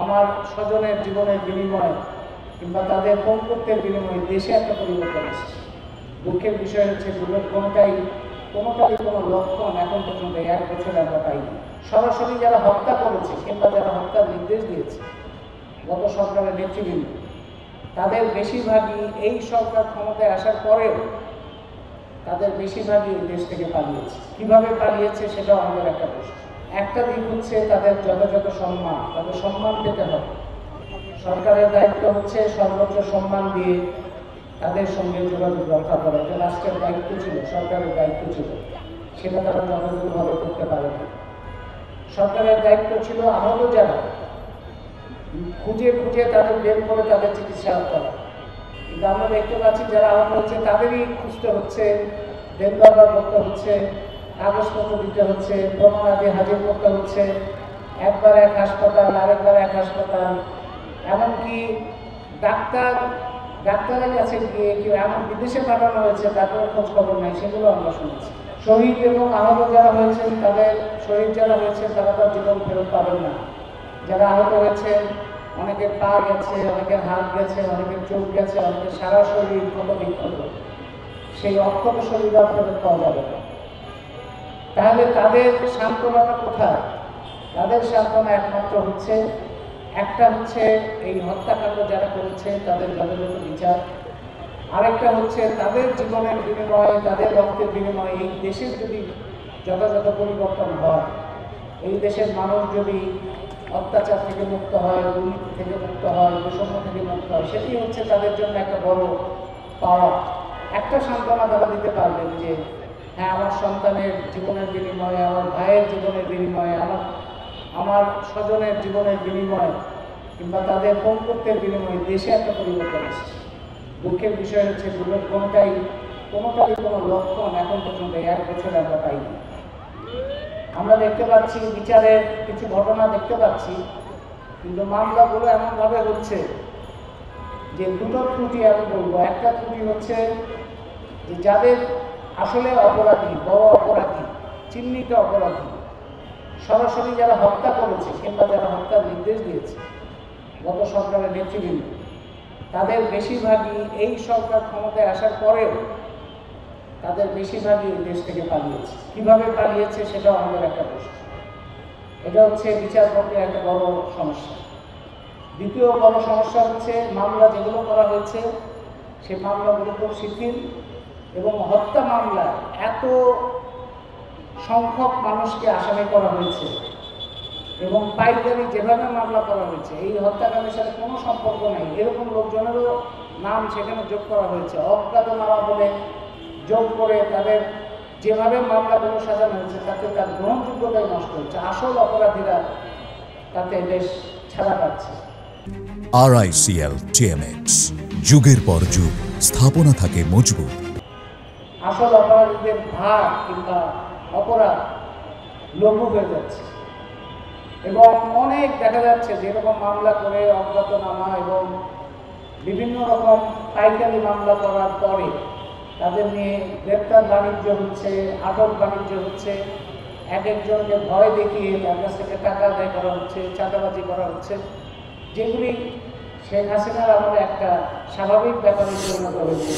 আমার স্বজনের জীবনের বিনিময়ে কিংবা তাদের সম্পত্তির বিনিময়ে দেশে একটা পরিবর্তন এসেছে। দুঃখের বিষয় হচ্ছে কোনোটারই কোনো লক্ষণ এখন পর্যন্ত 1 বছরে আমরা পাইনি। সরাসরি যারা হত্যা করেছে কিংবা যারা হত্যার নির্দেশ দিয়েছে গত সরকারের নেতৃবৃন্দ, তাদের বেশিরভাগই এই সরকার ক্ষমতায় আসার পরেও তাদের বেশিরভাগই এই দেশ থেকে পালিয়েছে। কিভাবে পালিয়েছে সেটাও আমাদের একটা প্রশ্ন। একটা দিক হচ্ছে তাদের যথাযথ সম্মান, তাদের সম্মান পেতে হবে। সরকারের দায়িত্ব হচ্ছে সর্বোচ্চ সম্মান দিয়ে তাদের সঙ্গে যোগাযোগ রক্ষা করা। এটা রাষ্ট্রের দায়িত্ব ছিল, সরকারের দায়িত্ব ছিল, সেটা তারা যথাযথভাবে করতে পারে না। সরকারের দায়িত্ব ছিল আহত যারা খুঁজে খুঁজে তাদের বের করে তাদের চিকিৎসা করা, কিন্তু আমরা দেখতে পাচ্ছি যারা আহত হচ্ছে তাদেরই খুঁজতে হচ্ছে, দেনদারবার করতে হচ্ছে, কাগজপত্র দিতে হচ্ছে, প্রমাণ আদি হাজির করতে হচ্ছে। একবার এক হাসপাতাল, আরেকবার এক হাসপাতাল, এমনকি ডাক্তারের কাছে গিয়ে কেউ এমন বিদেশে পাঠানো হয়েছে তারপরে খোঁজ খবর নেই, সেগুলো আমরা শুনেছি। শহীদ এবং আহত যারা হয়েছেন তাদের শহীদ যারা হয়েছেন তারা তার জীবন ফেরত পাবেন না। যারা আহত হয়েছেন অনেকের পা গেছে, অনেকের হাত গেছে, অনেকের চোখ গেছে, অনেকের সারা শরীর ক্ষত বিক্ষত, সেই অক্ষত শরীরও ফেরত পাওয়া যাবে না। তাহলে তাদের সান্ত্বনাটা কোথায়? তাদের সান্ত্বনা একমাত্র হচ্ছে একটা হচ্ছে এই হত্যাকাণ্ড যারা করেছে তাদের যথাযথ বিচার, আরেকটা হচ্ছে তাদের জীবনের বিনিময়ে, তাদের রক্তের বিনিময়ে এই দেশের যদি যথাযথ পরিবর্তন হয়, এই দেশের মানুষ যদি অত্যাচার থেকে মুক্ত হয়, দুর্নীতি থেকে মুক্ত হয়, বৈষম্য থেকে মুক্ত হয়, সেটি হচ্ছে তাদের জন্য একটা বড় পাওয়া। একটা সান্ত্বনা তারা দিতে পারবেন যে হ্যাঁ, আমার সন্তানের জীবনের বিনিময়ে, আমার ভাইয়ের জীবনের বিনিময়ে, আমার স্বজনের জীবনের বিনিময়ে কিংবা তাদের সম্পত্তির বিনিময়ে দেশে একটা পরিবর্তন এসেছে। দুঃখের বিষয় হচ্ছে কোনোটারই কোনো লক্ষণ এখন পর্যন্ত 1 বছরে আমরা পাইনি। আমরা দেখতে পাচ্ছি বিচারের কিছু ঘটনা দেখতে পাচ্ছি, কিন্তু মামলাগুলো এমনভাবে হচ্ছে যে দুটো ত্রুটি আমি বলবো। একটা ত্রুটি হচ্ছে যে যাদের আসলে অপরাধী, বড় অপরাধী, চিহ্নিত অপরাধী, সরাসরি যারা হত্যা করেছে কিংবা যারা হত্যার নির্দেশ দিয়েছে গত সরকারের নেতৃবৃন্দ, তাদের বেশিরভাগই এই সরকার ক্ষমতায় আসার পরেও তাদের বেশিরভাগই এই দেশ থেকে পালিয়েছে। কিভাবে পালিয়েছে সেটাও আমাদের একটা প্রশ্ন। এটা হচ্ছে বিচার প্রক্রিয়ার একটা বড় সমস্যা। দ্বিতীয় বড় সমস্যা হচ্ছে মামলা যেগুলো করা হয়েছে সে মামলাগুলো খুব শিথিল, এবং হত্যা মামলা এত সংখ্যক মানুষকে আসামি করা হয়েছে এবং পাইকারি যেভাবে মামলা করা হয়েছে, এই হত্যাকাণ্ডের সাথে কোনো সম্পর্ক নেই এরকম লোকজনেরও নাম সেখানে যোগ করা হয়েছে। অজ্ঞাতনামা বলে যোগ করে তাদের যেভাবে মামলাগুলো সাজানো হয়েছে তাতে তার গ্রহণযোগ্যতাই নষ্ট হচ্ছে। আসল অপরাধীরা তাতে বেশ ছাড়া পাচ্ছে। RICL TMX, যুগের পর যুগ স্থাপনা থাকে মজবুত। আসল অপরাধীদের ভার কিংবা অপরাধ লঘু হয়ে যাচ্ছে, এবং অনেক দেখা যাচ্ছে যেরকম মামলা করে অজ্ঞাতনামা এবং বিভিন্ন রকম পাইকারি মামলা করার পরে তাদের নিয়ে গ্রেপ্তার বাণিজ্য হচ্ছে, আটক বাণিজ্য হচ্ছে, এক একজনকে ভয় দেখিয়ে তার কাছ থেকে টাকা আদায় করা হচ্ছে, চাঁদাবাজি করা হচ্ছে, যেগুলি শেখ হাসিনার আমলে একটা স্বাভাবিক ব্যাপারে পরিণত হয়েছে।